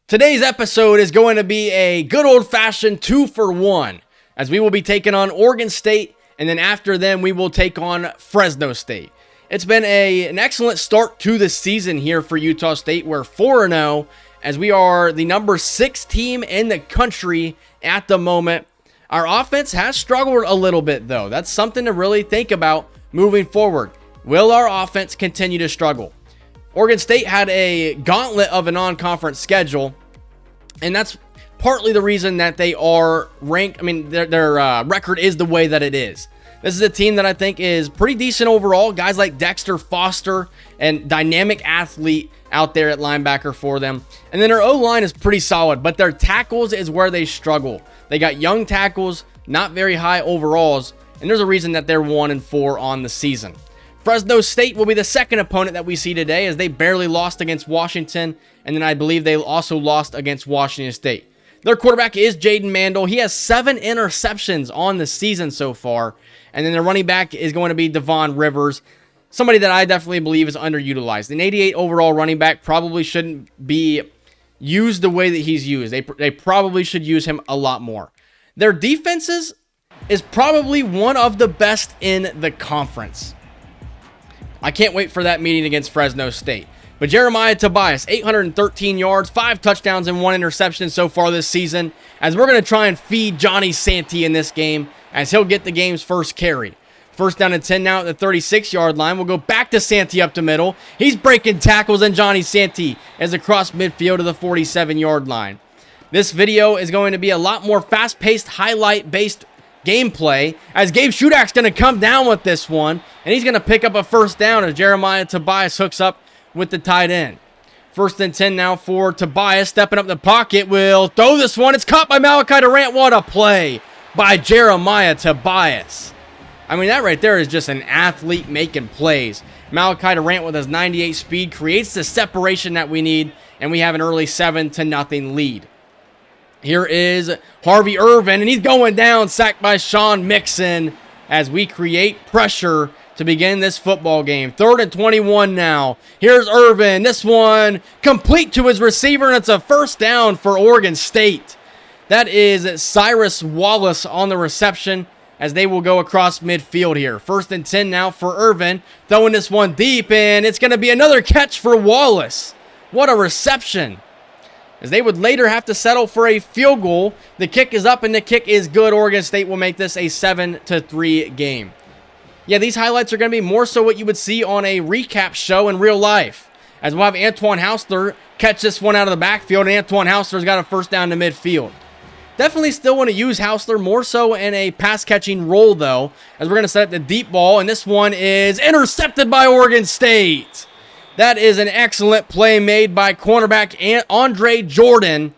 Today's episode is going to be a good old-fashioned 2-for-1, as we will be taking on Oregon State, and then after them we will take on Fresno State. It's been an excellent start to the season here for Utah State. We're 4-0, as we are the number 6 team in the country at the moment. Our offense has struggled a little bit, though. That's something to really think about moving forward. Will our offense continue to struggle? Oregon State had a gauntlet of a non-conference schedule, and that's partly the reason that they are ranked. I mean, their record is the way that it is. This is a team that I think is pretty decent overall. Guys like Dexter Foster and dynamic athlete out there at linebacker for them. And then their O-line is pretty solid, but their tackles is where they struggle. They got young tackles, not very high overalls, and there's a reason that they're 1-4 on the season. Fresno State will be the second opponent that we see today, as they barely lost against Washington, and then I believe they also lost against Washington State. Their quarterback is Jaden Mandel. He has 7 interceptions on the season so far, and then their running back is going to be Devon Rivers, somebody that I definitely believe is underutilized. An 88 overall running back probably shouldn't be used the way that he's used. They probably should use him a lot more. Their defenses is probably one of the best in the conference. I can't wait for that meeting against Fresno State. But Jeremiah Tobias, 813 yards, 5 touchdowns, and 1 interception so far this season, as we're going to try and feed Johnny Santee in this game, as he'll get the game's first carry. First down and 10 now at the 36-yard line. We'll go back to Santee up the middle. He's breaking tackles, and Johnny Santee is across midfield to the 47-yard line. This video is going to be a lot more fast-paced, highlight-based gameplay, as Gabe Shudak's going to come down with this one, and he's going to pick up a first down as Jeremiah Tobias hooks up with the tight end. First and 10 now for Tobias, stepping up the pocket, will throw this one. It's caught by Malachi Durant. What a play by Jeremiah Tobias. I mean, that right there is just an athlete making plays. Malachi Durant with his 98 speed creates the separation that we need, and we have an early 7-0 lead. Here is Harvey Irvin, and he's going down, sacked by Sean Mixon, as we create pressure to begin this football game. 3rd and 21 now. Here's Irvin. This one complete to his receiver, and it's a first down for Oregon State. That is Cyrus Wallace on the reception, as they will go across midfield here. 1st and 10 now for Irvin, throwing this one deep, and it's going to be another catch for Wallace. What a reception, as they would later have to settle for a field goal. The kick is up, and the kick is good. Oregon State will make this a 7-3 game. Yeah, these highlights are going to be more so what you would see on a recap show in real life, as we'll have Antoine Hausler catch this one out of the backfield, and Antoine Hausler's got a first down to midfield. Definitely still want to use Hausler more so in a pass-catching role, though, as we're going to set up the deep ball, and this one is intercepted by Oregon State. That is an excellent play made by cornerback Andre Jordan.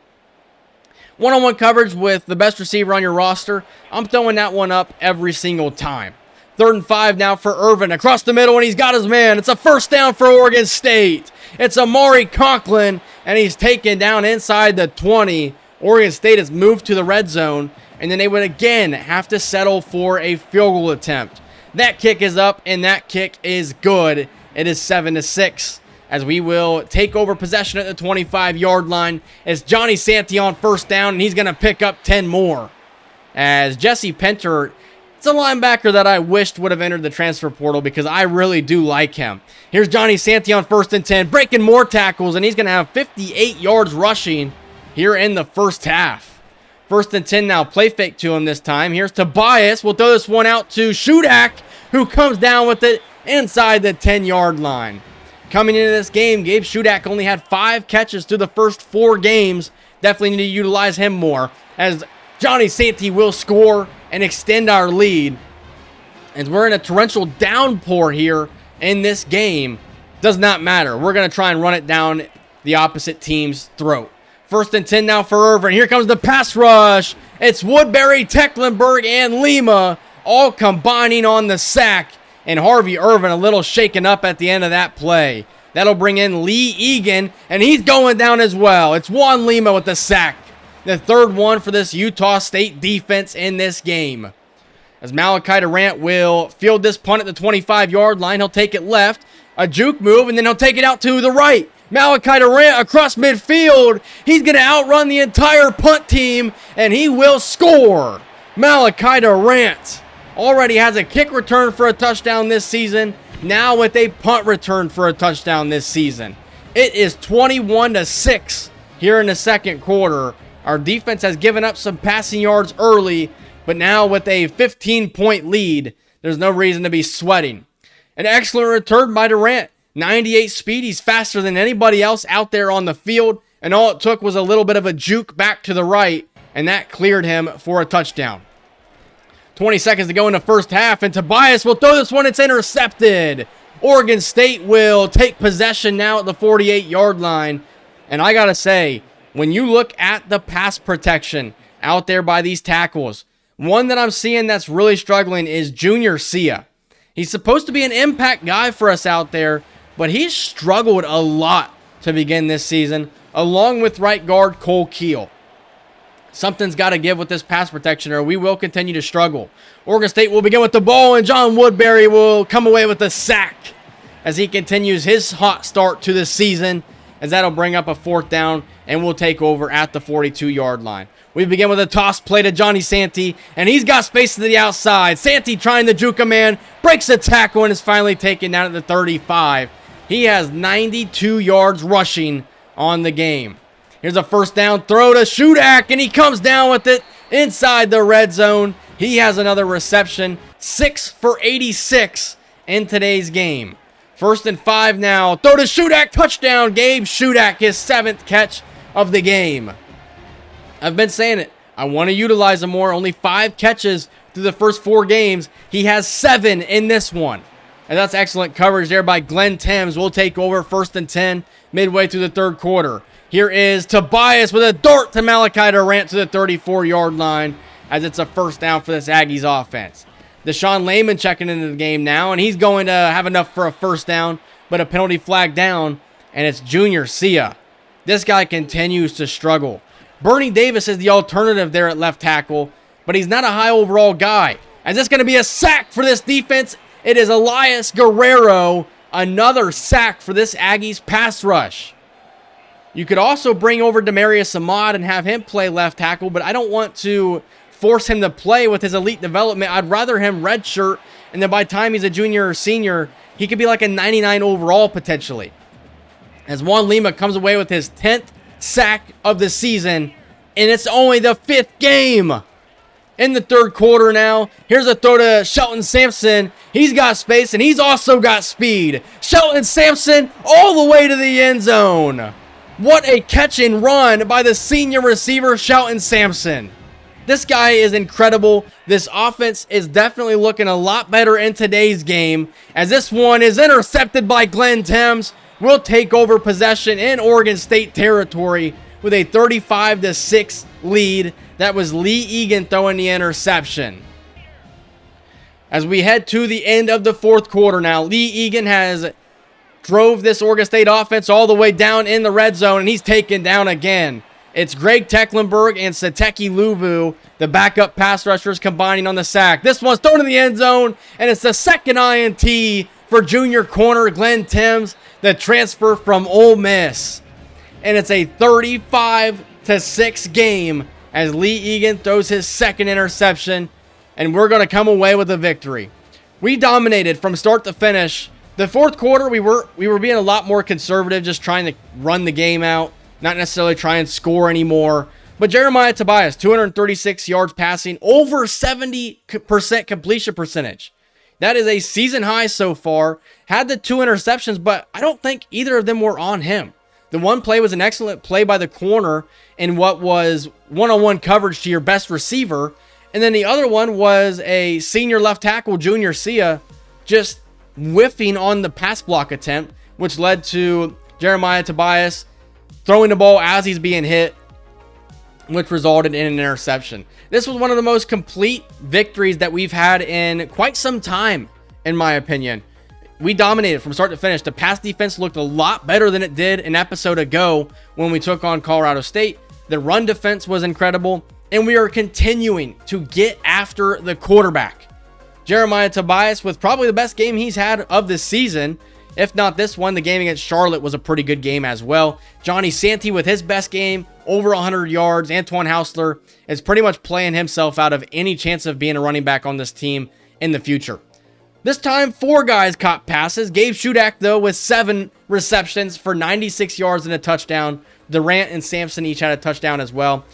One-on-one coverage with the best receiver on your roster. I'm throwing that one up every single time. 3rd and 5 now for Irvin. Across the middle, and he's got his man. It's a first down for Oregon State. It's Amari Conklin, and he's taken down inside the 20. Oregon State has moved to the red zone, and then they would again have to settle for a field goal attempt. That kick is up, and that kick is good. It is 7-6, as we will take over possession at the 25-yard line. It's Johnny Santee on first down, and he's going to pick up 10 more. As Jesse Penter, it's a linebacker that I wished would have entered the transfer portal, because I really do like him. Here's Johnny Santee on 1st and 10, breaking more tackles, and he's going to have 58 yards rushing here in the first half. 1st and 10 now, play fake to him this time. Here's Tobias. We'll throw this one out to Shudak, who comes down with it inside the 10-yard line. Coming into this game, Gabe Shudak only had 5 catches through the first 4 games. Definitely need to utilize him more, as Johnny Santee will score and extend our lead. As we're in a torrential downpour here in this game, does not matter. We're going to try and run it down the opposite team's throat. 1st and 10 now for Irvin. Here comes the pass rush. It's Woodbury, Tecklenburg, and Lima all combining on the sack. And Harvey Irvin a little shaken up at the end of that play. That'll bring in Lee Egan, and he's going down as well. It's Juan Lima with the sack. The 3rd one for this Utah State defense in this game. As Malachi Durant will field this punt at the 25-yard line. He'll take it left, a juke move, and then he'll take it out to the right. Malachi Durant across midfield. He's going to outrun the entire punt team, and he will score. Malachi Durant already has a kick return for a touchdown this season, now with a punt return for a touchdown this season. It is 21-6 here in the second quarter. Our defense has given up some passing yards early, but now with a 15-point lead, there's no reason to be sweating. An excellent return by Durant. 98 speed. He's faster than anybody else out there on the field, and all it took was a little bit of a juke back to the right, and that cleared him for a touchdown. 20 seconds to go in the first half, and Tobias will throw this one. It's intercepted. Oregon State will take possession now at the 48-yard line. And I got to say, when you look at the pass protection out there by these tackles, one that I'm seeing that's really struggling is Junior Sia. He's supposed to be an impact guy for us out there, but he's struggled a lot to begin this season, along with right guard Cole Keel. Something's got to give with this pass protection, or we will continue to struggle. Oregon State will begin with the ball, and John Woodbury will come away with a sack as he continues his hot start to the season, as that'll bring up a fourth down, and we'll take over at the 42-yard line. We begin with a toss play to Johnny Santee, and he's got space to the outside. Santee trying to juke a man, breaks a tackle, and is finally taken down at the 35. He has 92 yards rushing on the game. Here's a first down throw to Shudak, and he comes down with it inside the red zone. He has another reception, 6 for 86 in today's game. 1st and 5 now. Throw to Shudak, touchdown. Gabe Shudak, his 7th catch of the game. I've been saying it. I want to utilize him more. Only 5 catches through the first 4 games. He has 7 in this one. And that's excellent coverage there by Glenn Timms. We'll take over 1st and 10 midway through the third quarter. Here is Tobias with a dart to Malachi Durant to the 34-yard line as it's a first down for this Aggies offense. Deshaun Layman checking into the game now, and he's going to have enough for a first down, but a penalty flag down, and it's Junior Sia. This guy continues to struggle. Bernie Davis is the alternative there at left tackle, but he's not a high overall guy. Is this going to be a sack for this defense? It is Elias Guerrero, another sack for this Aggies pass rush. You could also bring over Demarius Ahmad and have him play left tackle, but I don't want to force him to play with his elite development. I'd rather him redshirt, and then by the time he's a junior or senior, he could be like a 99 overall potentially. As Juan Lima comes away with his 10th sack of the season, and it's only the 5th game. In the third quarter now, here's a throw to Shelton Sampson. He's got space, and he's also got speed. Shelton Sampson all the way to the end zone. What a catch and run by the senior receiver, Shelton Sampson. This guy is incredible. This offense is definitely looking a lot better in today's game, as this one is intercepted by Glenn Timms. We'll take over possession in Oregon State territory with a 35-6 lead. That was Lee Egan throwing the interception. As we head to the end of the fourth quarter now, Lee Egan has drove this Oregon State offense all the way down in the red zone, and he's taken down again. It's Greg Tecklenburg and Sateki Luvu, the backup pass rushers, combining on the sack. This one's thrown in the end zone, and it's the second INT for junior corner Glenn Timms, the transfer from Ole Miss. And it's a 35-6 game as Lee Egan throws his second interception, and we're going to come away with a victory. We dominated from start to finish. The fourth quarter, we were being a lot more conservative, just trying to run the game out, not necessarily try and score anymore. But Jeremiah Tobias, 236 yards passing, over 70% completion percentage. That is a season high so far. Had the 2 interceptions, but I don't think either of them were on him. The one play was an excellent play by the corner in what was one-on-one coverage to your best receiver. And then the other one was a senior left tackle, Junior Sia, just whiffing on the pass block attempt, which led to Jeremiah Tobias throwing the ball as he's being hit, which resulted in an interception. This was one of the most complete victories that we've had in quite some time, in my opinion. We dominated from start to finish. The pass defense looked a lot better than it did an episode ago when we took on Colorado State. The run defense was incredible, and we are continuing to get after the quarterback. Jeremiah Tobias with probably the best game he's had of the season, If not this one, the game against Charlotte was a pretty good game as well. Johnny Santee with his best game, over 100 yards. Antoine Hausler is pretty much playing himself out of any chance of being a running back on this team in the future. This time, 4 guys caught passes. Gabe Shudak, though, with 7 receptions for 96 yards and a touchdown. Durant and Sampson each had a touchdown as well.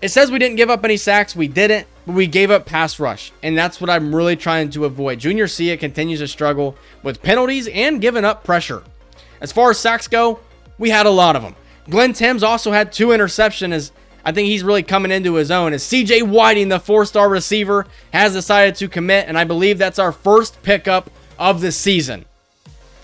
It says we didn't give up any sacks. We didn't, but we gave up pass rush, and that's what I'm really trying to avoid. Junior Sia continues to struggle with penalties and giving up pressure. As far as sacks go, we had a lot of them. Glenn Timms also had 2 interceptions. I think he's really coming into his own. As CJ Whiting, the 4-star receiver, has decided to commit, and I believe that's our first pickup of the season.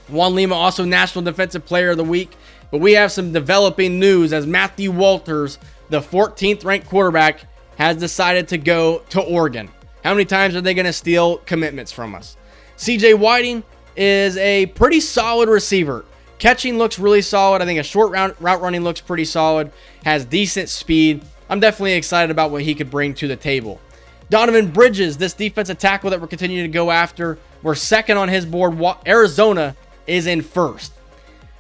Juan Lima, also National Defensive Player of the Week, but we have some developing news as Matthew Walters, the 14th ranked quarterback, has decided to go to Oregon. How many times are they going to steal commitments from us? CJ Whiting is a pretty solid receiver. Catching looks really solid. I think a short route running looks pretty solid. Has decent speed. I'm definitely excited about what he could bring to the table. Donovan Bridges, this defensive tackle that we're continuing to go after. We're second on his board. Arizona is in first.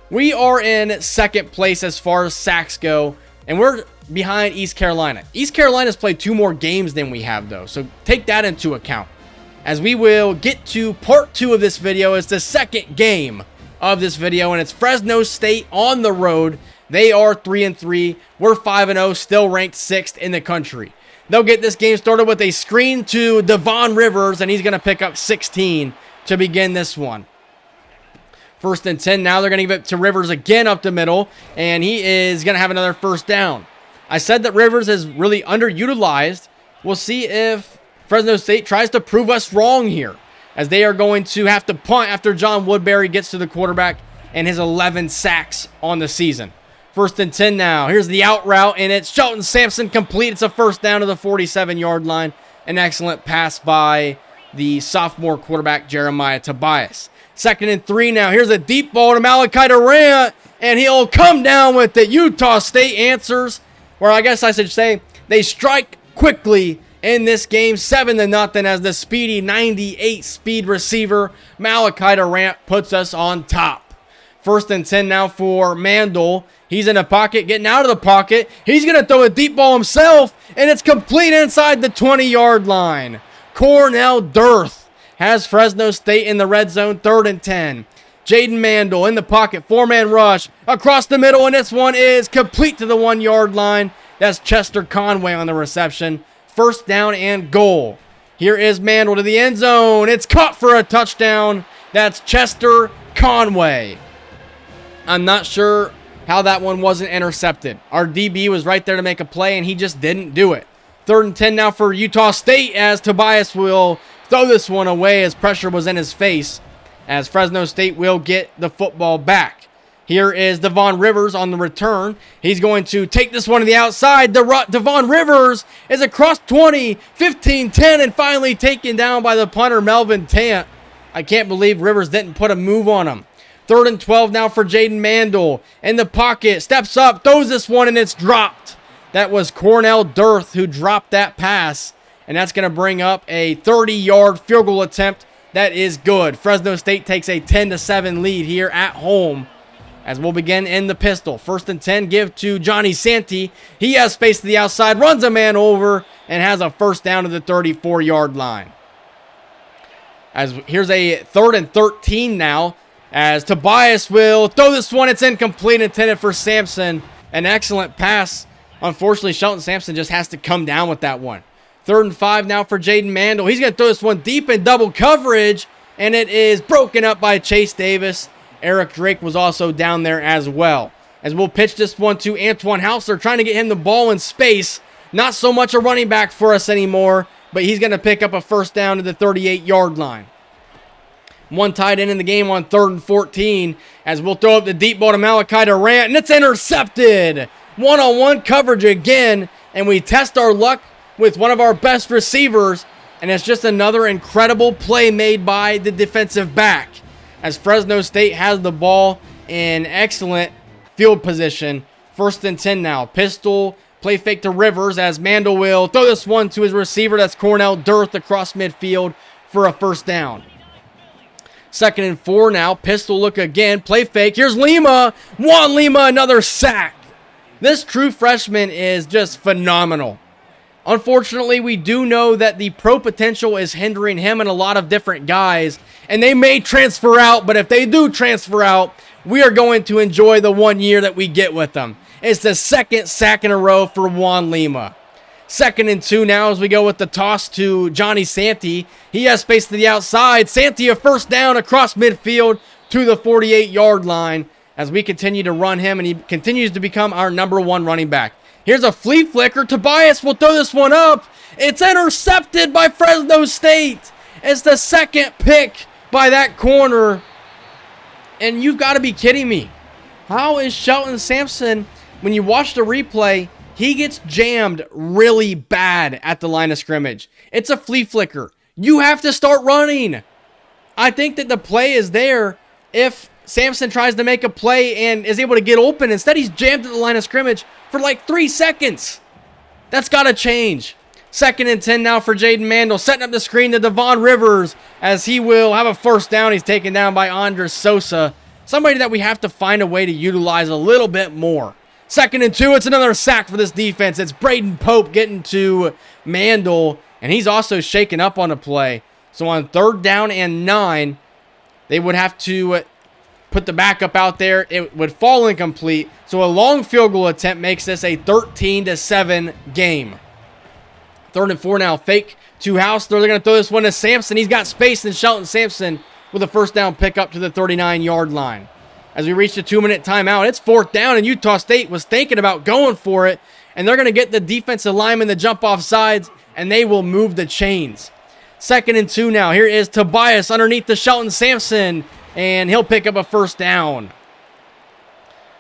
We are in second place as far as sacks go, and we're behind East Carolina. East Carolina's played 2 more games than we have, though, so take that into account. As we will get to part 2 of this video, it's the second game of this video, and it's Fresno State on the road. They are 3-3. We're 5-0, still ranked 6th in the country. They'll get this game started with a screen to Devon Rivers, and he's going to pick up 16 to begin this one. 1st and 10 now. They're going to give it to Rivers again up the middle, and he is going to have another first down. I said that Rivers is really underutilized. We'll see if Fresno State tries to prove us wrong here, as they are going to have to punt after John Woodbury gets to the quarterback and his 11 sacks on the season. 1st and 10 now. Here's the out route, and it's Shelton Sampson complete. It's a first down to the 47-yard line. An excellent pass by the sophomore quarterback, Jeremiah Tobias. 2nd and 3 now. Here's a deep ball to Malachi Durant, and he'll come down with it. Utah State answers, or I guess I should say they strike quickly in this game, 7-0, as the speedy 98 speed receiver Malachi Durant puts us on top. 1st and 10 now for Mandel. He's in the pocket, getting out of the pocket. He's going to throw a deep ball himself, and it's complete inside the 20-yard line. Cornell Durth has Fresno State in the red zone, 3rd and 10. Jaden Mandel in the pocket, 4-man rush across the middle, and this one is complete to the 1-yard line. That's Chester Conway on the reception. 1st down and goal. Here is Mandel to the end zone. It's caught for a touchdown. That's Chester Conway. I'm not sure how that one wasn't intercepted. Our DB was right there to make a play, and he just didn't do it. 3rd and 10 now for Utah State, as Tobias will throw this one away as pressure was in his face, as Fresno State will get the football back. Here is Devon Rivers on the return. He's going to take this one to the outside. Devon Rivers is across 20, 15, 10, and finally taken down by the punter, Melvin Tant. I can't believe Rivers didn't put a move on him. 3rd and 12 now for Jaden Mandel. In the pocket, steps up, throws this one, and it's dropped. That was Cornell Durth who dropped that pass, and that's going to bring up a 30-yard field goal attempt. That is good. Fresno State takes a 10-7 lead here at home, as we'll begin in the pistol. 1st and 10, give to Johnny Santee. He has space to the outside, runs a man over, and has a first down to the 34-yard line. As here's a 3rd and 13 now, as Tobias will throw this one. It's incomplete, intended for Sampson. An excellent pass. Unfortunately, Shelton Sampson just has to come down with that one. 3rd and 5 now for Jaden Mandel. He's going to throw this one deep in double coverage, and it is broken up by Chase Davis. Eric Drake was also down there as well. As we'll pitch this one to Antoine Hausler, trying to get him the ball in space. Not so much a running back for us anymore, but he's going to pick up a first down to the 38-yard line. One tight end in the game on 3rd and 14, as we'll throw up the deep ball to Malachi Durant, and it's intercepted. One-on-one coverage again, and we test our luck with one of our best receivers, and it's just another incredible play made by the defensive back, as Fresno State has the ball in excellent field position. 1st and 10 now. Pistol, play fake to Rivers, as Mandel will throw this one to his receiver. That's Cornell Durth across midfield for a first down. 2nd and 4 now. Pistol look again. Play fake. Here's Lima. Juan Lima, another sack. This true freshman is just phenomenal. Unfortunately, we do know that the pro potential is hindering him and a lot of different guys, and they may transfer out, but if they do transfer out, we are going to enjoy the 1 year that we get with them. It's the 2nd sack in a row for Juan Lima. 2nd and 2 now as we go with the toss to Johnny Santee. He has space to the outside. Santee a first down across midfield to the 48-yard line as we continue to run him, and he continues to become our #1 running back. Here's a flea flicker. Tobias will throw this one up. It's intercepted by Fresno State. It's the 2nd pick by that corner. And you've got to be kidding me. How is Shelton Sampson, when you watch the replay, he gets jammed really bad at the line of scrimmage? It's a flea flicker. You have to start running. I think that the play is there if Sampson tries to make a play and is able to get open. Instead, he's jammed at the line of scrimmage for like 3 seconds. That's got to change. 2nd and 10 now for Jaden Mandel. Setting up the screen to Devon Rivers as he will have a first down. He's taken down by Andres Sosa. Somebody that we have to find a way to utilize a little bit more. 2nd and 2. It's another sack for this defense. It's Braden Pope getting to Mandel, and he's also shaken up on the play. So on 3rd down and 9, they would have to put the backup out there. It would fall incomplete. So a long field goal attempt makes this a 13-7 game. 3rd and 4 now. Fake to House. They're going to throw this one to Sampson. He's got space, and Shelton Sampson with a first down pickup to the 39-yard line. As we reach the 2-minute timeout, it's 4th down, and Utah State was thinking about going for it, and they're going to get the defensive lineman to jump off sides, and they will move the chains. 2nd and 2 now. Here is Tobias underneath the Shelton Sampson, and he'll pick up a first down.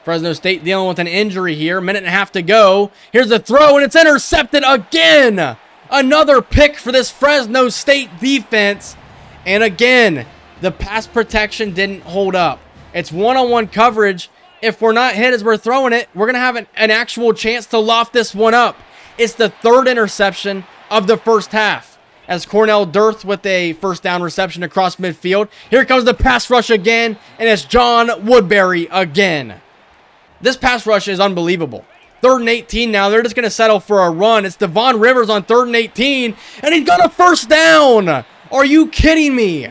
Fresno State dealing with an injury here. 1.5 to go. Here's the throw, and it's intercepted again. Another pick for this Fresno State defense. And again, the pass protection didn't hold up. It's one-on-one coverage. If we're not hit as we're throwing it, we're going to have an actual chance to loft this one up. It's the 3rd interception of the first half, as Cornell Dirth with a first down reception across midfield. Here comes the pass rush again, and it's John Woodbury again. This pass rush is unbelievable. 3rd and 18 now. They're just going to settle for a run. It's Devon Rivers on 3rd and 18, and he's got a first down. Are you kidding me?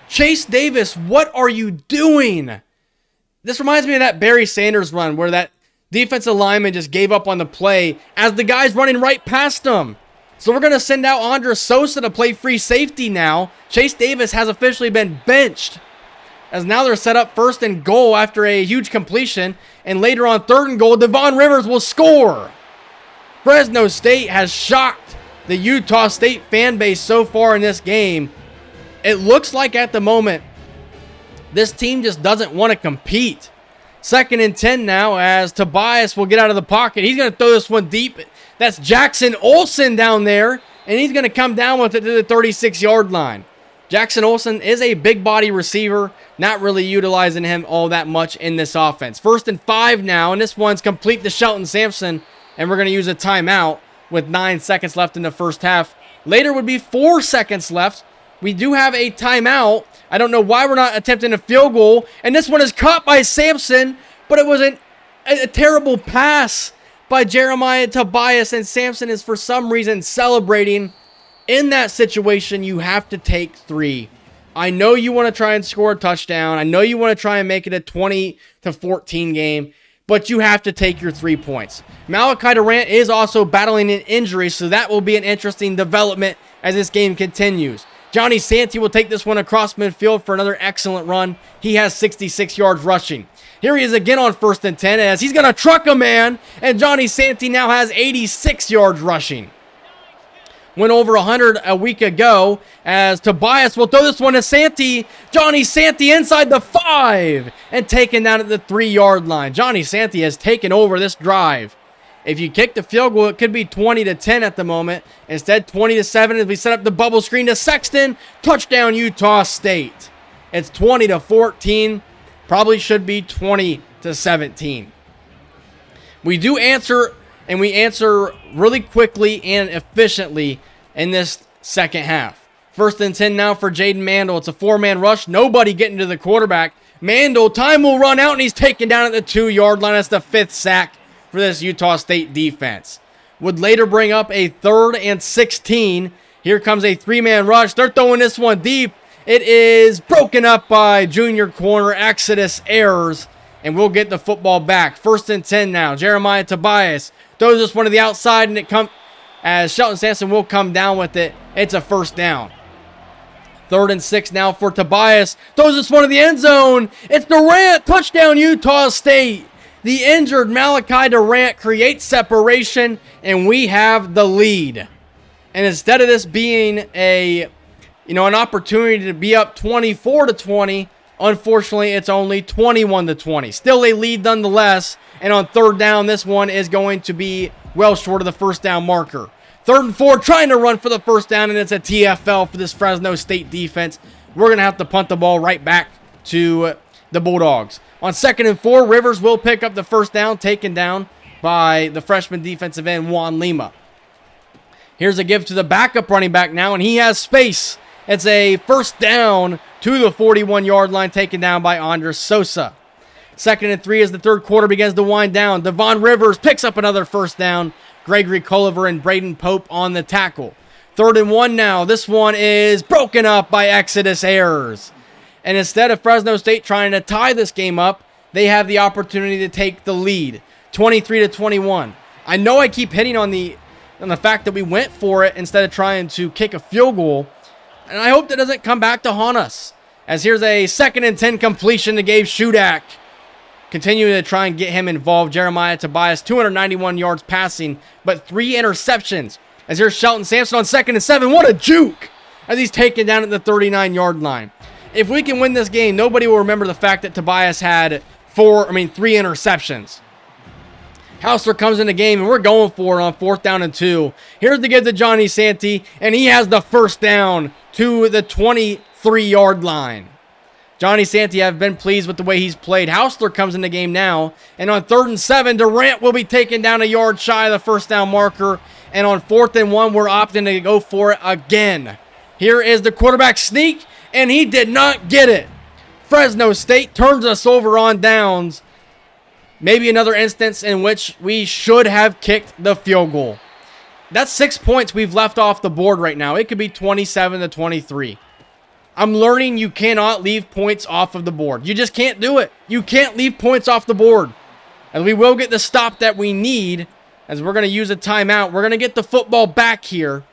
Chase Davis, what are you doing? This reminds me of that Barry Sanders run where that defensive lineman just gave up on the play as the guy's running right past him. So we're going to send out Andres Sosa to play free safety now. Chase Davis has officially been benched, as now they're set up 1st and goal after a huge completion. And later on 3rd and goal, Devon Rivers will score. Fresno State has shocked the Utah State fan base so far in this game. It looks like at the moment, this team just doesn't want to compete. 2nd and 10 now as Tobias will get out of the pocket. He's going to throw this one deep. That's Jackson Olsen down there, and he's going to come down with it to the 36-yard line. Jackson Olsen is a big body receiver, not really utilizing him all that much in this offense. 1st and 5 now, and this one's complete to Shelton Sampson, and we're going to use a timeout with 9 seconds left in the first half. Later would be 4 seconds left. We do have a timeout. I don't know why we're not attempting a field goal, and this one is caught by Sampson, but it was a terrible pass by Jeremiah Tobias, and Sampson is for some reason celebrating. In that situation, you have to take 3. I know you want to try and score a touchdown. I know you want to try and make it a 20-14 game, but you have to take your 3 points. Malachi Durant is also battling an injury, so that will be an interesting development as this game continues. Johnny Santee will take this one across midfield for another excellent run. He has 66 yards rushing. Here he is again on 1st and 10 as he's going to truck a man, and Johnny Santee now has 86 yards rushing. Went over 100 a week ago as Tobias will throw this one to Santee. Johnny Santee inside the 5 and taken down at the 3-yard line. Johnny Santee has taken over this drive. If you kick the field goal, it could be 20-10 at the moment. Instead, 20-7 as we set up the bubble screen to Sexton. Touchdown, Utah State. It's 20-14. Probably should be 20-17. We do answer, and we answer really quickly and efficiently in this second half. First and 10 now for Jaden Mandel. It's a 4-man rush. Nobody getting to the quarterback. Mandel, time will run out, and he's taken down at the 2-yard line. That's the 5th sack for this Utah State defense. Would later bring up a 3rd and 16. Here comes a 3-man rush. They're throwing this one deep. It is broken up by junior corner Exodus Ayers, and we'll get the football back. First and 10 now. Jeremiah Tobias throws this one to the outside, and it comes as Shelton Sampson will come down with it. It's a first down. 3rd and 6 now for Tobias. Throws this one to the end zone. It's Durant. Touchdown, Utah State. The injured Malachi Durant creates separation, and we have the lead. And instead of this being an opportunity to be up 24-20, unfortunately, it's only 21-20. Still a lead nonetheless. And on 3rd down, this one is going to be well short of the first down marker. 3rd and 4, trying to run for the first down, and it's a TFL for this Fresno State defense. We're going to have to punt the ball right back to the Bulldogs. On 2nd and 4, Rivers will pick up the first down, taken down by the freshman defensive end, Juan Lima. Here's a give to the backup running back now, and he has space. It's a first down to the 41-yard line, taken down by Andres Sosa. 2nd and 3 as the third quarter begins to wind down. Devon Rivers picks up another first down. Gregory Culliver and Braden Pope on the tackle. 3rd and 1 now. This one is broken up by Exodus Ayers. And instead of Fresno State trying to tie this game up, they have the opportunity to take the lead. 23-21. I know I keep hitting on the fact that we went for it instead of trying to kick a field goal. And I hope that doesn't come back to haunt us. As here's a 2nd and 10 completion to Gabe Shudak. Continuing to try and get him involved. Jeremiah Tobias, 291 yards passing, but 3 interceptions. As here's Shelton Sampson on 2nd and 7. What a juke! As he's taken down at the 39-yard line. If we can win this game, nobody will remember the fact that Tobias had 3 interceptions. Hausler comes in the game, and we're going for it on 4th down and 2. Here's the give to Johnny Santee, and he has the first down to the 23-yard line. Johnny Santee, I've been pleased with the way he's played. Hausler comes in the game now, and on 3rd and 7, Durant will be taken down a yard shy of the first down marker, and on 4th and 1, we're opting to go for it again. Here is the quarterback sneak, and he did not get it. Fresno State turns us over on downs. Maybe another instance in which we should have kicked the field goal. That's 6 points we've left off the board right now. It could be 27-23. I'm learning you cannot leave points off of the board. You just can't do it. You can't leave points off the board. And we will get the stop that we need, as we're going to use a timeout. We're going to get the football back here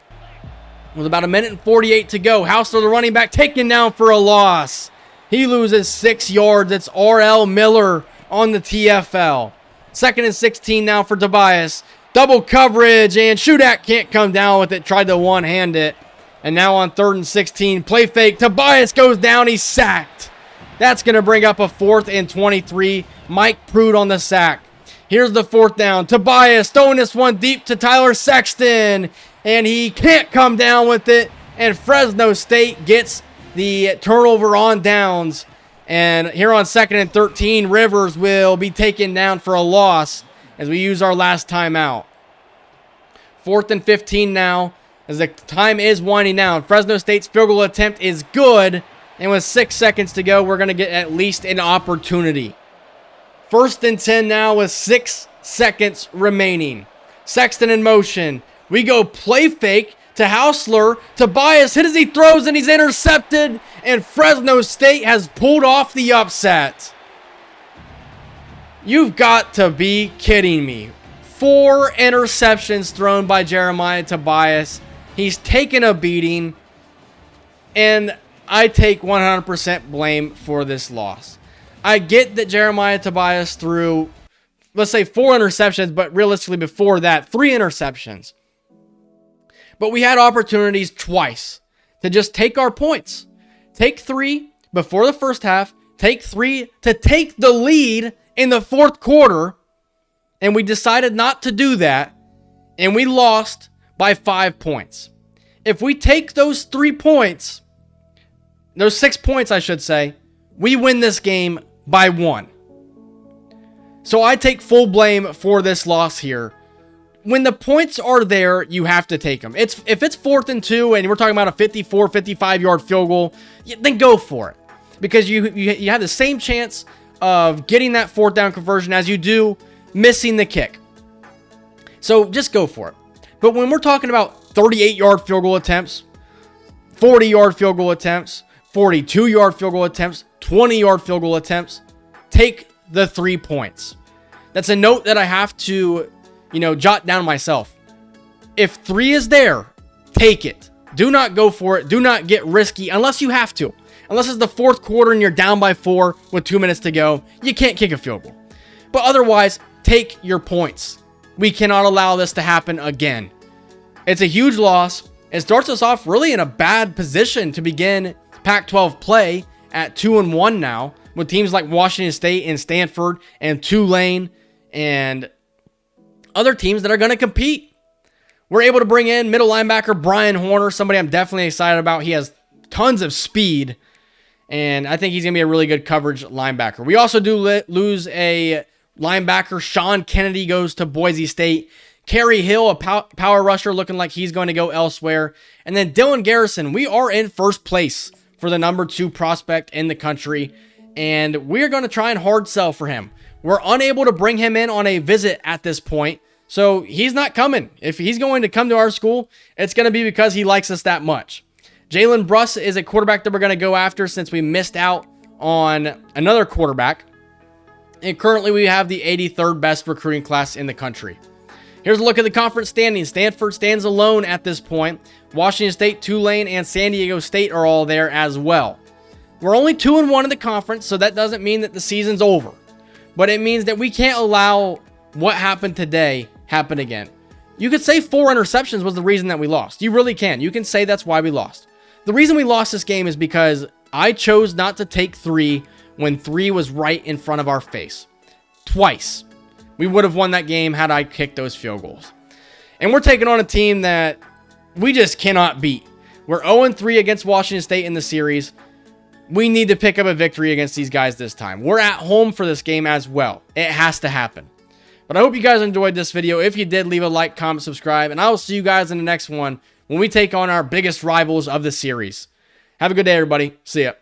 with about 1:48 to go. Hausler, the running back, taken down for a loss. He loses 6 yards. It's R.L. Miller on the TFL. 2nd and 16 now for Tobias. Double coverage, and Shudak can't come down with it. Tried to one-hand it. And now on 3rd and 16, play fake. Tobias goes down. He's sacked. That's going to bring up a 4th and 23. Mike Prude on the sack. Here's the 4th down. Tobias throwing this one deep to Tyler Sexton. And he can't come down with it. And Fresno State gets the turnover on downs. And here on 2nd and 13, Rivers will be taken down for a loss as we use our last timeout. 4th and 15 now, as the time is winding down. Fresno State's field goal attempt is good, and with 6 seconds to go, we're going to get at least an opportunity. 1st and 10 now with 6 seconds remaining. Sexton in motion. We go play fake to Hausler. Tobias hit as he throws, and he's intercepted, and Fresno State has pulled off the upset. You've got to be kidding me. 4 interceptions thrown by Jeremiah Tobias. He's taken a beating, and I take 100% blame for this loss. I get that Jeremiah Tobias threw, let's say, 4 interceptions, but realistically before that, 3 interceptions. But we had opportunities twice to just take our points. Take 3 before the first half, take 3 to take the lead in the 4th quarter, and we decided not to do that, and we lost by 5 points. If we take those 3 points, those 6 points, I should say, we win this game by 1. So I take full blame for this loss here. when the points are there, you have to take them. If it's 4th and 2 and we're talking about a 54, 55-yard field goal, then go for it. Because you have the same chance of getting that 4th down conversion as you do missing the kick. So just go for it. But when we're talking about 38-yard field goal attempts, 40-yard field goal attempts, 42-yard field goal attempts, 20-yard field goal attempts, take the 3 points. That's a note that I have to, jot down myself. If 3 is there, take it. Do not go for it. Do not get risky unless you have to. Unless it's the 4th quarter and you're down by 4 with 2 minutes to go, you can't kick a field goal. But otherwise, take your points. We cannot allow this to happen again. It's a huge loss. It starts us off really in a bad position to begin Pac-12 play at 2-1 now, with teams like Washington State and Stanford and Tulane and other teams that are going to compete. We're able to bring in middle linebacker Brian Horner, somebody I'm definitely excited about. He has tons of speed, and I think he's going to be a really good coverage linebacker. We also do lose a linebacker. Sean Kennedy goes to Boise State. Kerry Hill, a power rusher, looking like he's going to go elsewhere. And then Dylan Garrison, we are in first place for the number 2 prospect in the country, and we're going to try and hard sell for him. We're unable to bring him in on a visit at this point, so he's not coming. If he's going to come to our school, it's going to be because he likes us that much. Jalen Bruss is a quarterback that we're going to go after since we missed out on another quarterback. And currently we have the 83rd best recruiting class in the country. Here's a look at the conference standings. Stanford stands alone at this point. Washington State, Tulane, and San Diego State are all there as well. We're only 2-1 in the conference, so that doesn't mean that the season's over. But it means that we can't allow what happened today happen again. You could say 4 interceptions was the reason that we lost. You really can. You can say that's why we lost. The reason we lost this game is because I chose not to take 3 when 3 was right in front of our face. Twice. We would have won that game had I kicked those field goals. And we're taking on a team that we just cannot beat. We're 0-3 against Washington State in the series. We need to pick up a victory against these guys this time. We're at home for this game as well. It has to happen. But I hope you guys enjoyed this video. If you did, leave a like, comment, subscribe, and I will see you guys in the next one when we take on our biggest rivals of the series. Have a good day, everybody. See ya.